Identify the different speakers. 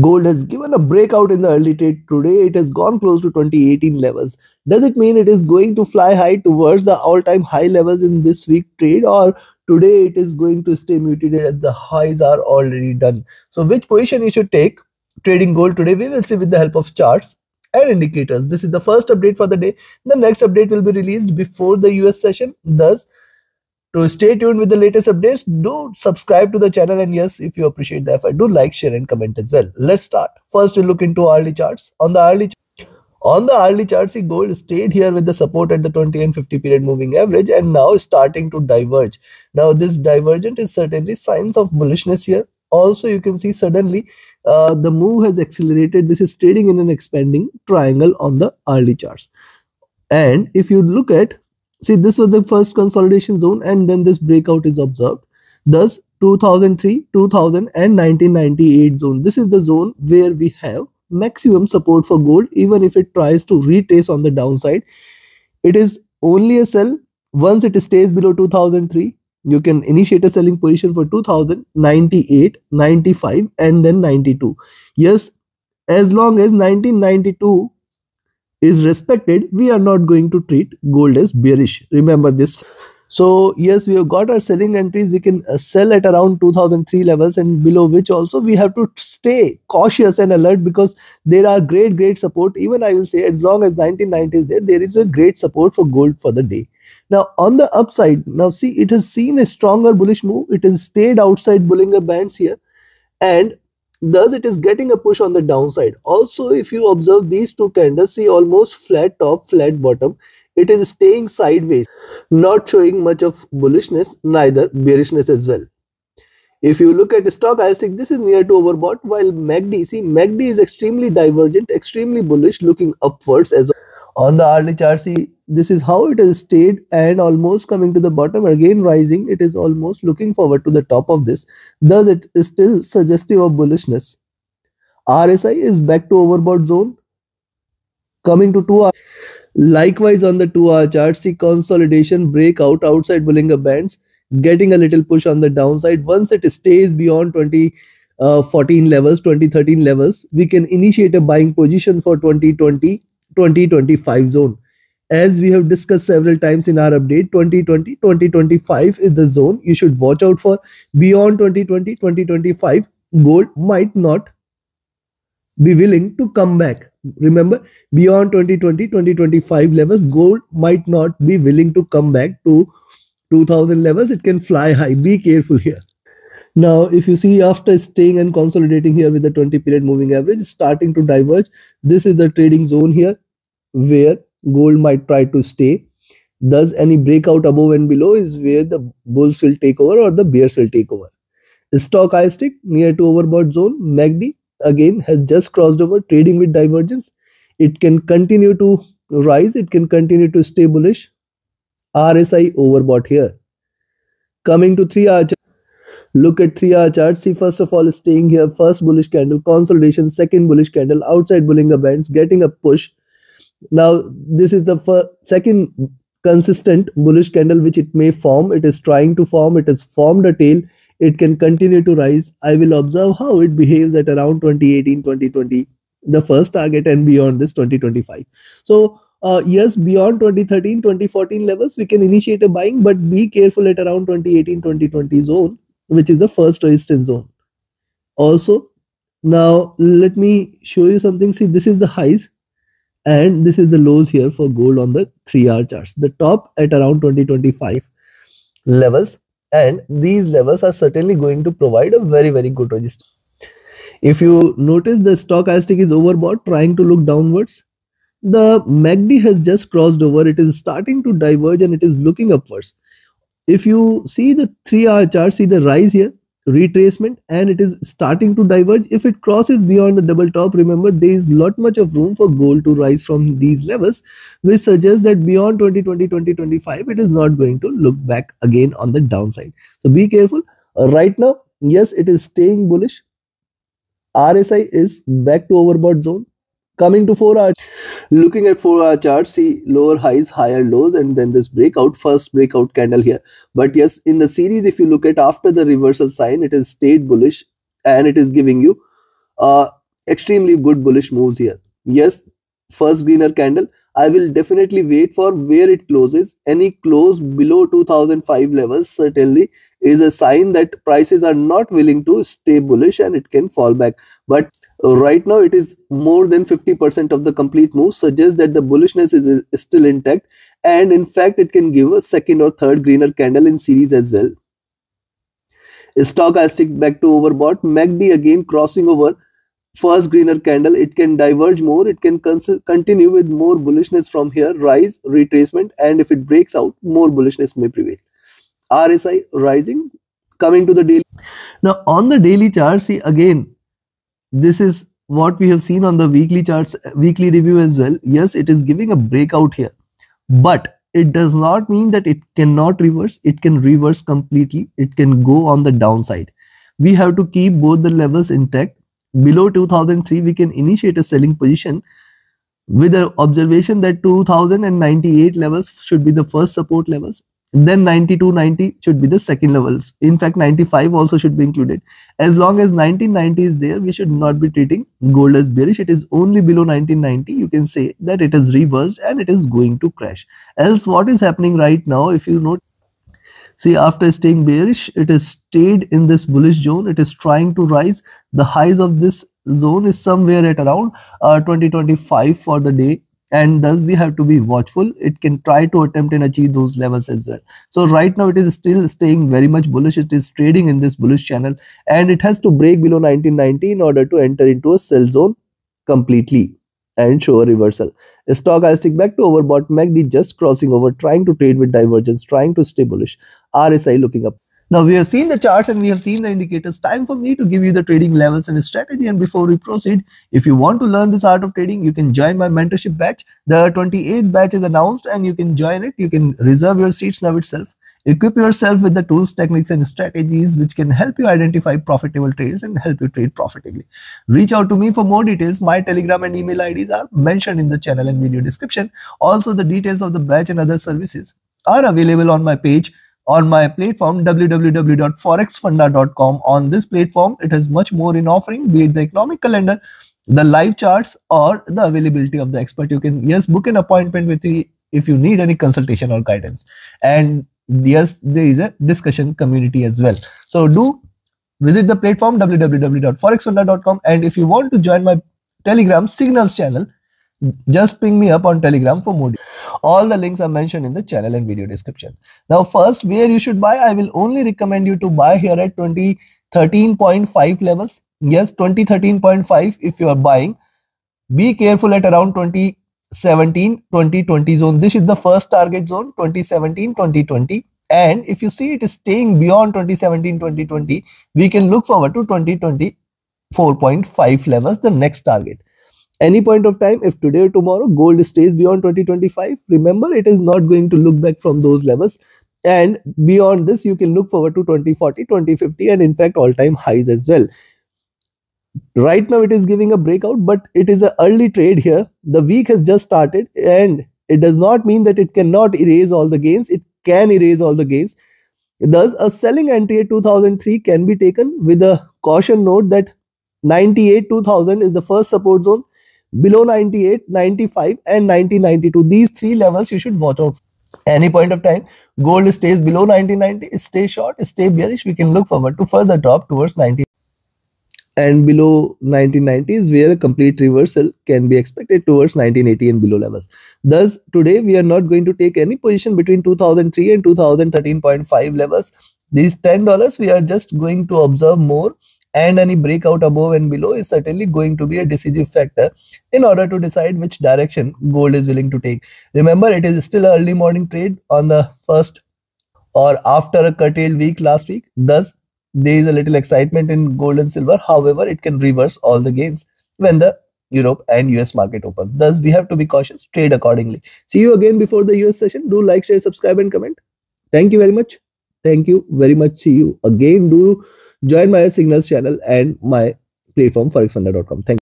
Speaker 1: Gold has given a breakout in the early trade today. It has gone close to 2018 levels. Does it mean it is going to fly high towards the all-time high levels in this week trade, or today it is going to stay muted as the highs are already done? So which position you should take trading gold today? We will see with the help of charts and indicators. This is the first update for the day. The next update will be released before the US session. Thus, to stay tuned with the latest updates, do subscribe to the channel, and yes, if you appreciate the effort, do like, share and comment as well. Let's start. First, we look into hourly charts. On the hourly chart, see gold stayed here with the support at the 20 and 50 period moving average and now starting to diverge. Now this divergent is certainly signs of bullishness here. Also, you can see suddenly the move has accelerated. This is trading in an expanding triangle on the hourly charts. And if you look at, see, this was the first consolidation zone and then this breakout is observed. Thus 2003, 2000 and 1998 zone. This is the zone where we have maximum support for gold. Even if it tries to retrace on the downside, it is only a sell once it stays below 2003. You can initiate a selling position for 2000, 98, 95 and then 92. Yes, as long as 1992 is respected, we are not going to treat gold as bearish. Remember this. So yes, we have got our selling entries. We can sell at around 2003 levels and below, which also we have to stay cautious and alert, because there are great support. Even I will say, as long as 1990 is there is a great support for gold for the day. Now on the upside, now see, it has seen a stronger bullish move. It has stayed outside Bollinger Bands here, and thus it is getting a push on the downside. Also, if you observe these two candles, see, almost flat top, flat bottom. It is staying sideways, not showing much of bullishness, neither bearishness as well. If you look at the stochastic, this is near to overbought, while MACD, see, MACD is extremely divergent, extremely bullish, looking upwards. As on the hourly chart, see, this is how it has stayed and almost coming to the bottom, again rising. It is almost looking forward to the top of this. Thus, it is still suggestive of bullishness. RSI is back to overbought zone, coming to 2 hours. Likewise, on the 2-hour chart, see consolidation breakout outside Bollinger Bands, getting a little push on the downside. Once it stays beyond 2014 levels, 2013 levels, we can initiate a buying position for 2020, 2025 zone. As we have discussed several times in our update, 2020, 2025 is the zone you should watch out for. Beyond 2020, 2025, gold might not be willing to come back. Remember, beyond 2020, 2025 levels, gold might not be willing to come back to 2000 levels. It can fly high. Be careful here. Now, if you see, after staying and consolidating here with the 20 period moving average starting to diverge, this is the trading zone here where gold might try to stay. Thus, any breakout above and below is where the bulls will take over or the bears will take over. Stochastic near to overbought zone. MACD again has just crossed over, trading with divergence. It can continue to rise, it can continue to stay bullish. RSI overbought here. Coming to 3-hour chart, look at 3-hour chart. See, first of all, staying here, first bullish candle, consolidation, second bullish candle outside Bollinger Bands, getting a push. Now this is the second consistent bullish candle which it may form. It is trying to form, it has formed a tail. It can continue to rise. I will observe how it behaves at around 2018, 2020, the first target, and beyond this 2025. So yes, beyond 2013, 2014 levels, we can initiate a buying, but be careful at around 2018, 2020 zone, which is the first resistance zone. Also, now let me show you something. See, this is the highs and this is the lows here for gold on the 3-hour charts. The top at around 2025 levels. And these levels are certainly going to provide a very good resistance. If you notice, the stochastic is overbought, trying to look downwards. The MACD has just crossed over. It is starting to diverge and it is looking upwards. If you see the 3-hour chart, see the rise here, retracement, and it is starting to diverge. If it crosses beyond the double top, remember, there is lot much of room for gold to rise from these levels, which suggests that beyond 2020, 2025, it is not going to look back again on the downside. So be careful. Right now, yes, it is staying bullish. RSI is back to overbought zone. Coming to 4-hour, looking at 4-hour chart, see lower highs, higher lows, and then this breakout, first breakout candle here. But yes, in the series, if you look at after the reversal sign, it has stayed bullish and it is giving you extremely good bullish moves here. Yes, first greener candle. I will definitely wait for where it closes. Any close below 2005 levels certainly is a sign that prices are not willing to stay bullish and it can fall back. But right now it is more than 50% of the complete move suggests that the bullishness is still intact, and in fact it can give a second or third greener candle in series as well. Stochastic back to overbought. MACD again crossing over first greener candle. It can diverge more. It can continue with more bullishness from here. Rise, retracement, and if it breaks out, more bullishness may prevail. RSI rising. Coming to the daily. Now on the daily chart, see again, this is what we have seen on the weekly charts, weekly review as well. Yes, it is giving a breakout here, but it does not mean that it cannot reverse. It can reverse completely. It can go on the downside. We have to keep both the levels intact. Below 2003 we can initiate a selling position with the observation that 2098 levels should be the first support levels, then 9290 should be the second levels. In fact 95 also should be included. As long as 1990 is there, we should not be treating gold as bearish. It is only below 1990 you can say that it has reversed and it is going to crash. Else what is happening right now, if you note, see, after staying bearish, it has stayed in this bullish zone. It is trying to rise. The highs of this zone is somewhere at around 2025 for the day. And thus we have to be watchful. It can try to attempt and achieve those levels as well. So right now it is still staying very much bullish. It is trading in this bullish channel and it has to break below 1990 in order to enter into a sell zone completely and show a reversal. Stochastic back to overbought. MACD just crossing over, trying to trade with divergence, trying to stay bullish. RSI looking up. Now we have seen the charts and we have seen the indicators. Time for me to give you the trading levels and strategy. And before we proceed, if you want to learn this art of trading, you can join my mentorship batch. The 28th batch is announced and you can join it. You can reserve your seats now itself. Equip yourself with the tools, techniques, and strategies which can help you identify profitable trades and help you trade profitably. Reach out to me for more details. My Telegram and email IDs are mentioned in the channel and video description. Also, the details of the batch and other services are available on my page on my platform www.forexfunda.com. On this platform, it has much more in offering, be it the economic calendar, the live charts, or the availability of the expert. You can book an appointment with me if you need any consultation or guidance. And yes, there is a discussion community as well. So do visit the platform www.forexfunda.com. And if you want to join my Telegram Signals channel, just ping me up on Telegram for more. All the links are mentioned in the channel and video description. Now first, where you should buy, I will only recommend you to buy here at 2013.5 levels. Yes, 2013.5 if you are buying. Be careful at around 2017-2020 zone. This is the first target zone, 2017-2020. And if you see it is staying beyond 2017-2020, we can look forward to 2024.5 levels, the next target. Any point of time, if today or tomorrow gold stays beyond 2025, remember it is not going to look back from those levels. And beyond this, you can look forward to 2040, 2050, and in fact all-time highs as well. Right now it is giving a breakout, but it is an early trade here. The week has just started and it does not mean that it cannot erase all the gains. It can erase all the gains. Thus, a selling entry at 2003 can be taken with a caution note that 98-2000 is the first support zone. Below 98, 95 and 1992, these three levels you should watch out. Any point of time, gold stays below 1990, stay short, stay bearish, we can look forward to further drop towards 90. And below 1990 is where a complete reversal can be expected towards 1980 and below levels. Thus, today we are not going to take any position between 2003 and 2013.5 levels. These $10 we are just going to observe more, and any breakout above and below is certainly going to be a decisive factor in order to decide which direction gold is willing to take. Remember, it is still an early morning trade on the first or after a curtailed week last week. Thus, there is a little excitement in gold and silver. However, it can reverse all the gains when the Europe and US market opens. Thus, we have to be cautious, trade accordingly. See you again before the US session. Do like, share, subscribe, and comment. Thank you very much. Thank you very much. See you again. Do join my signals channel and my platform forexfunda.com. Thank you.